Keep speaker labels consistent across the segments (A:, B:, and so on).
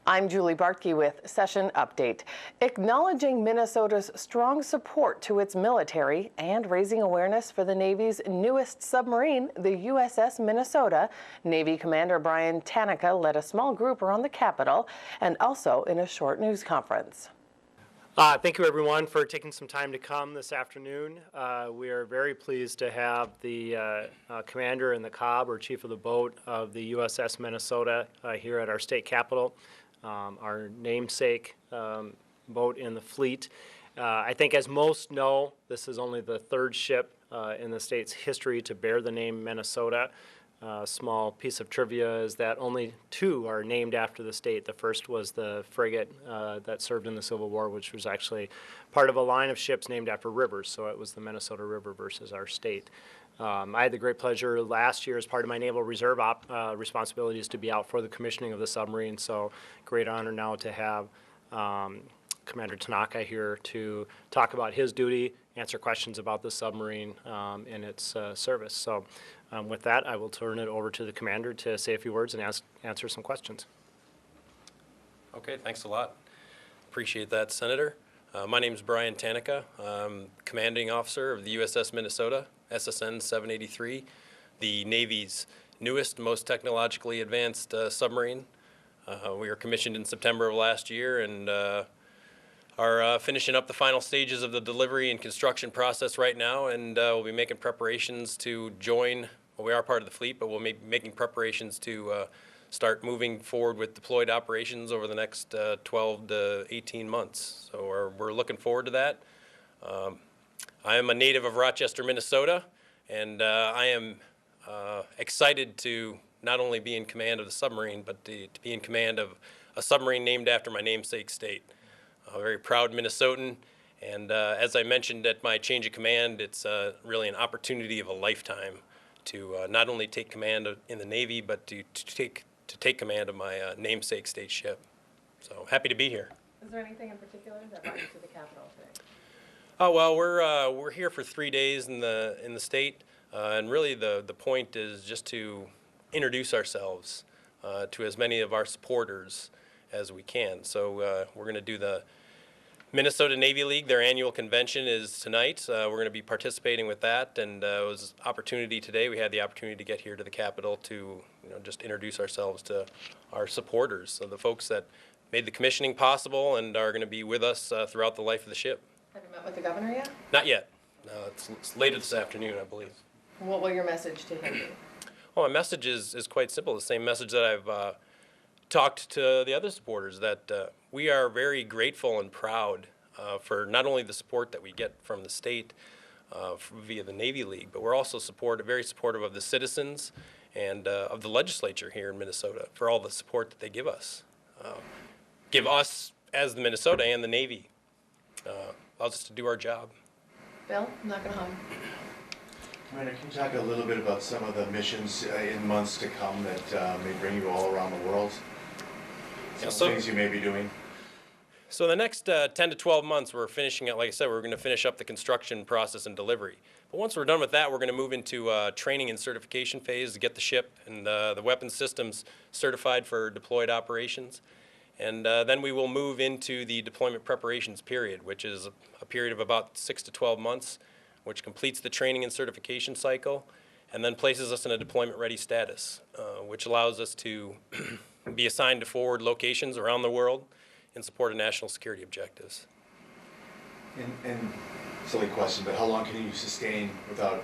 A: I'm Julie Bartke with Session Update. Acknowledging Minnesota's strong support to its military and raising awareness for the Navy's newest submarine, the USS Minnesota, Navy Commander Brian Tanaka led a small group around the Capitol and also in a short news conference.
B: Thank you, everyone, for taking some time to come this afternoon. We are very pleased to have the commander and the cob, or chief of the boat, of the USS Minnesota here at our state capitol, our namesake boat in the fleet. I think, as most know, this is only the third ship in the state's history to bear the name Minnesota. A small piece of trivia is that only two are named after the state. The first was the frigate that served in the Civil War, which was actually part of a line of ships named after rivers, so it was the Minnesota River versus our state. I had the great pleasure last year, as part of my Naval Reserve responsibilities, to be out for the commissioning of the submarine, so great honor now to have Commander Tanaka here to talk about his duty, answer questions about the submarine and its service. So with that, I will turn it over to the commander to say a few words and answer some questions.
C: Okay, thanks a lot. Appreciate that, Senator. My name is Brian Tanaka. I'm commanding officer of the USS Minnesota, SSN 783, the Navy's newest, most technologically advanced submarine. We were commissioned in September of last year and are finishing up the final stages of the delivery and construction process right now, and we'll be making preparations to join. Well, we are part of the fleet, but we'll be making preparations to start moving forward with deployed operations over the next 12 to 18 months. So we're looking forward to that. I am a native of Rochester, Minnesota, and I am excited to not only be in command of the submarine, but to be in command of a submarine named after my namesake state. A very proud Minnesotan, and as I mentioned at my change of command, it's really an opportunity of a lifetime to not only take command in the Navy, but to take command of my namesake state ship. So happy to be here.
A: Is there anything in particular that brought you to the Capitol today?
C: Oh well, we're here for 3 days in the state, and really the point is just to introduce ourselves to as many of our supporters as we can. So we're going to do the Minnesota Navy League. Their annual convention is tonight. We're going to be participating with that, and it was an opportunity today. We had the opportunity to get here to the Capitol to just introduce ourselves to our supporters, so the folks that made the commissioning possible and are going to be with us throughout the life of the ship.
A: Have you met with the governor yet?
C: Not yet. It's later this afternoon, I believe.
A: What will your message to him be?
C: Well, my message is quite simple, the same message that I've talked to the other supporters, that we are very grateful and proud for not only the support that we get from the state via the Navy League, but we're also very supportive of the citizens and of the legislature here in Minnesota for all the support that they give us. Give us as the Minnesota and the Navy. Allows us to do our job.
A: Bill, I'm not going to hum.
D: Commander, can you talk a little bit about some of the missions in months to come that may bring you all around the world? Some things you may be doing.
C: So the next 10 to 12 months, we're finishing up, like I said, we're going to finish up the construction process and delivery. But once we're done with that, we're going to move into training and certification phase to get the ship and the weapons systems certified for deployed operations. And then we will move into the deployment preparations period, which is a period of about 6 to 12 months, which completes the training and certification cycle and then places us in a deployment ready status, which allows us to be assigned to forward locations around the world in support of national security objectives.
D: And silly question, but how long can you sustain without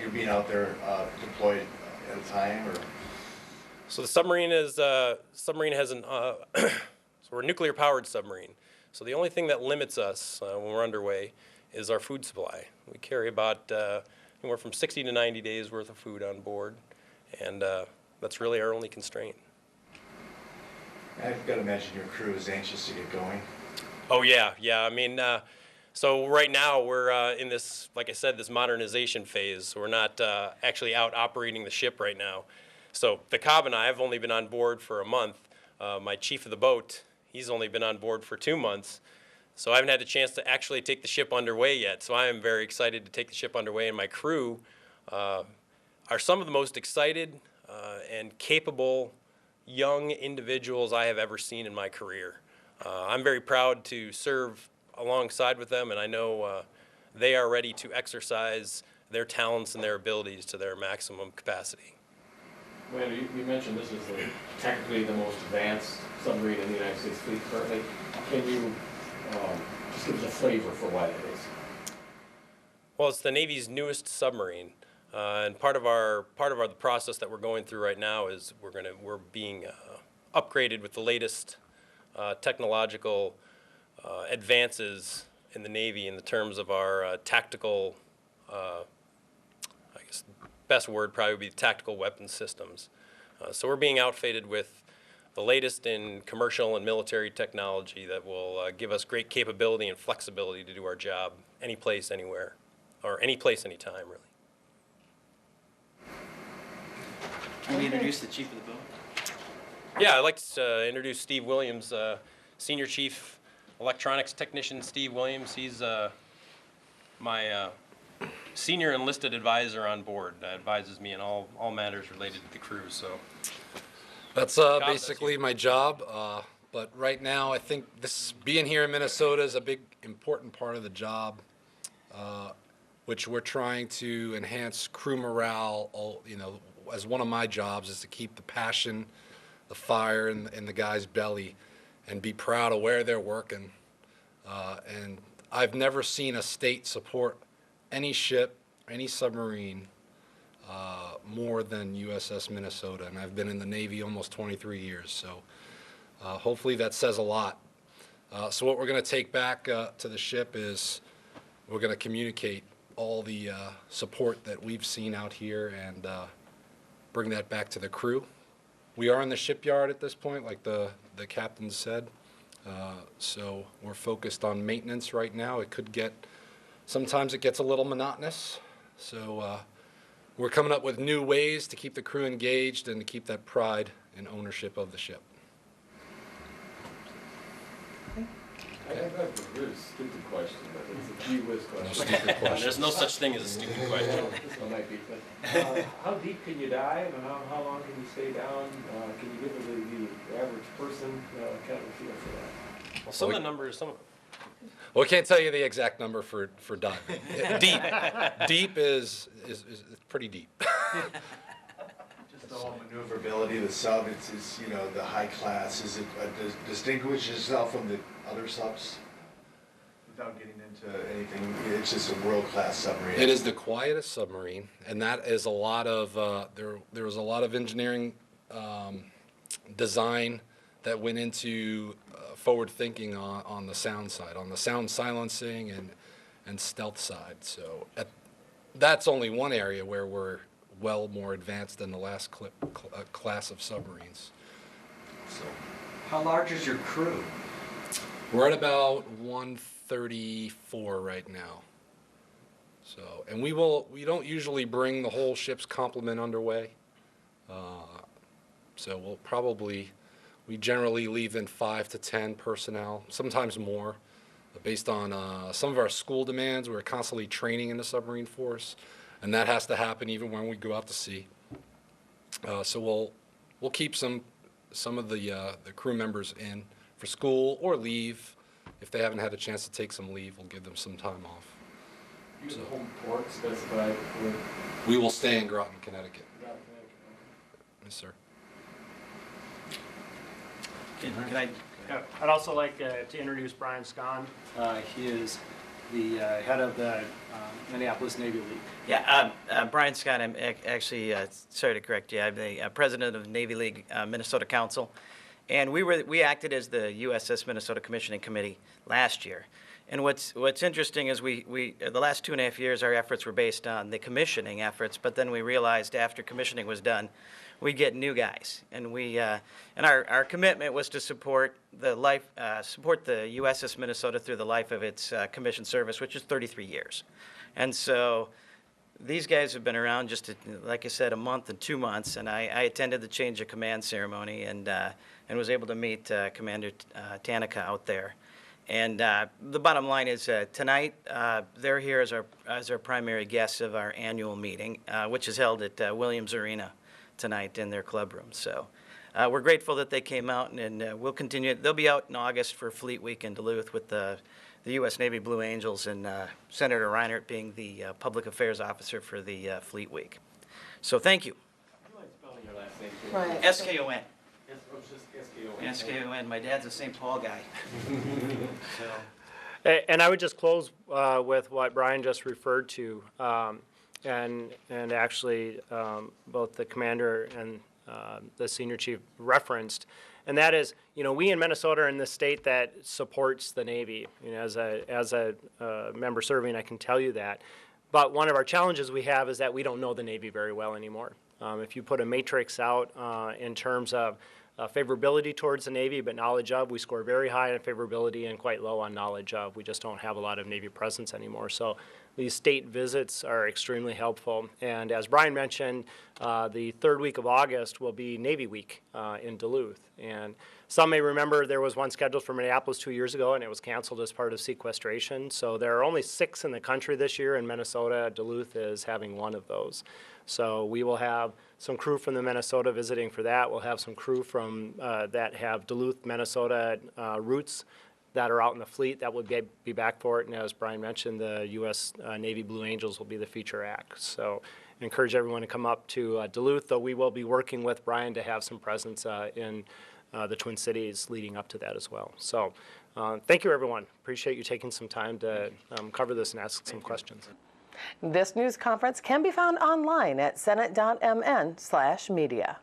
D: you being out there deployed at a time? Or?
C: So the submarine has an so we're a nuclear powered submarine. So the only thing that limits us when we're underway is our food supply. We carry about anywhere from 60 to 90 days worth of food on board, and that's really our only constraint.
D: I've got to imagine your crew is anxious to get going.
C: Oh yeah. I mean, so right now we're in this, like I said, this modernization phase. So we're not actually out operating the ship right now. So the cob and I have only been on board for a month. My chief of the boat, he's only been on board for 2 months. So I haven't had a chance to actually take the ship underway yet. So I am very excited to take the ship underway, and my crew are some of the most excited and capable young individuals I have ever seen in my career. I'm very proud to serve alongside with them, and I know they are ready to exercise their talents and their abilities to their maximum capacity.
E: Well, you mentioned this is technically the most advanced submarine in the United States fleet currently. Can you just give us a flavor for why that is?
C: Well, it's the Navy's newest submarine, and part of the process that we're going through right now is we're being upgraded with the latest technological advances in the Navy in the terms of our tactical, I guess the best word probably would be tactical weapons systems. So we're being outfitted with the latest in commercial and military technology that will give us great capability and flexibility to do our job any place, anywhere, or any place, anytime, really.
F: Can we introduce the chief of the boat?
C: Yeah, I'd like to introduce Steve Williams, Senior Chief Electronics Technician Steve Williams. He's my senior enlisted advisor on board. Advises me in all matters related to the crew. So
G: that's basically my job. But right now, I think being here in Minnesota is a big, important part of the job, which we're trying to enhance crew morale. As one of my jobs is to keep the passion, the fire in the guy's belly, and be proud of where they're working. And I've never seen a state support any ship, any submarine, more than USS Minnesota. And I've been in the Navy almost 23 years, so hopefully that says a lot. So what we're going to take back to the ship is we're going to communicate all the support that we've seen out here and bring that back to the crew. We are in the shipyard at this point, like the captain said. So we're focused on maintenance right now. Sometimes it gets a little monotonous. So we're coming up with new ways to keep the crew engaged and to keep that pride and ownership of the ship.
E: I have a really stupid question, but it's a gee whiz question.
G: No stupid questions.
C: there's no such thing as a stupid question.
E: This one might be, but how deep can you dive, and how long can you stay down? Can you give the average person kind of a feel for that?
C: Well, some of the numbers,
G: Well, we can't tell you the exact number for diving. Deep is pretty deep.
D: Just the whole maneuverability of the sub, it's the high class. Is it distinguish itself from the other subs? Without getting into anything, it's just a world-class submarine.
G: It is the quietest submarine, and that is a lot of there was a lot of engineering design that went into forward thinking on the sound side, on the sound silencing and stealth side. So that's only one area where we're well more advanced than the last class of submarines. So
F: How large is your crew?
G: we're at about 134 right now. So, and we don't usually bring the whole ship's complement underway. So we generally leave in 5 to 10 personnel, sometimes more, based on some of our school demands. We're constantly training in the submarine force, and that has to happen even when we go out to sea. So we'll keep some of the crew members in for school or leave. If they haven't had a chance to take some leave, we'll give them some time off.
E: You have a home port specified for
G: We will stay in Groton, Connecticut. Yes, sir.
F: Can I?
B: I'd also like to introduce Brian Scahn.
H: He is the head of the Minneapolis Navy League.
F: Yeah, Brian Scott, I'm actually, sorry to correct you, I'm the president of Navy League Minnesota Council. And we acted as the USS Minnesota Commissioning Committee last year. And what's interesting is the last 2.5 years, our efforts were based on the commissioning efforts, but then we realized after commissioning was done, we'd get new guys. And our commitment was to support the USS Minnesota through the life of its commissioned service, which is 33 years. And so these guys have been around just, like I said, a month and 2 months, and I attended the change of command ceremony and was able to meet Commander Tanaka out there. And the bottom line is tonight they're here as our primary guests of our annual meeting, which is held at Williams Arena tonight in their club room. So we're grateful that they came out, and we'll continue. They'll be out in August for Fleet Week in Duluth with the U.S. Navy Blue Angels, and Senator Reinert being the Public Affairs Officer for the Fleet Week. So thank you.
E: Do you mind spelling your last name, too?
A: Right.
F: S-K-O-N.
E: Yes, oh, it's just S-K-O-N.
F: S-K-O-N. My dad's a St. Paul guy. So.
B: And I would just close with what Brian just referred to, and actually both the commander and the senior chief referenced, and that is, we in Minnesota are in the state that supports the Navy. As a member serving, I can tell you that. But one of our challenges we have is that we don't know the Navy very well anymore. If you put a matrix out in terms of favorability towards the Navy, but knowledge of, we score very high on favorability and quite low on knowledge of. We just don't have a lot of Navy presence anymore. So these state visits are extremely helpful. And as Brian mentioned, the third week of August will be Navy Week in Duluth. And some may remember there was one scheduled for Minneapolis 2 years ago, and it was canceled as part of sequestration. So there are only 6 in the country this year. In Minnesota, Duluth is having one of those. So we will have some crew from the Minnesota visiting for that. We'll have some crew from that have Duluth, Minnesota roots that are out in the fleet that will be back for it. And as Brian mentioned, the U.S. Navy Blue Angels will be the feature act. So I encourage everyone to come up to Duluth, though we will be working with Brian to have some presence in the Twin Cities leading up to that as well. So thank you, everyone. Appreciate you taking some time to cover this and ask some questions.
A: This news conference can be found online at senate.mn/media.